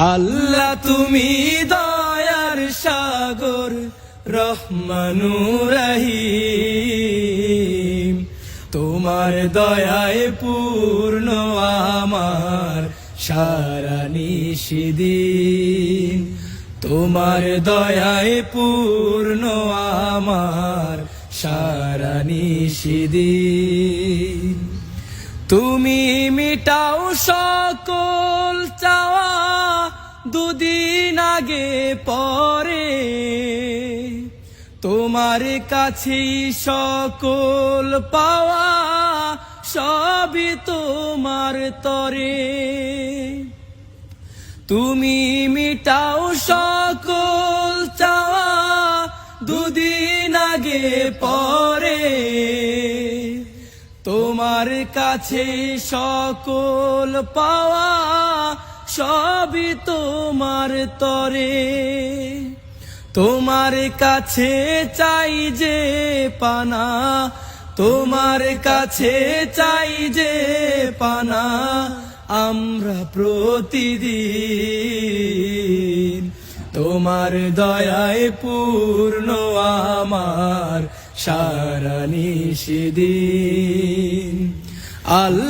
আল্লাহ তুমি দয়ার সাগর রহমানুর রহিম, তোমার দয়ায় পূর্ণ আমার সারা নিশিদিন, তোমার দয়ায় পূর্ণ আমার সারা নিশিদিন। তুমি মিটাও সকল চাওয়া দুদিন আগে পরে, তোমার কাছেই সকল পাওয়া সবই তোমার তরে। তুমি মিটাও সকল চাওয়া দুদিন আগে পরে, তোমার কাছে সকল পাওয়া সবই তোমার তরে। তোমার কাছে চাই যে পানা, তোমার কাছে চাই যে পানা আমরা প্রতিদিন, তোমার দয়ায় পূর্ণ আমার সারা নিশিদিন। আল্লাহ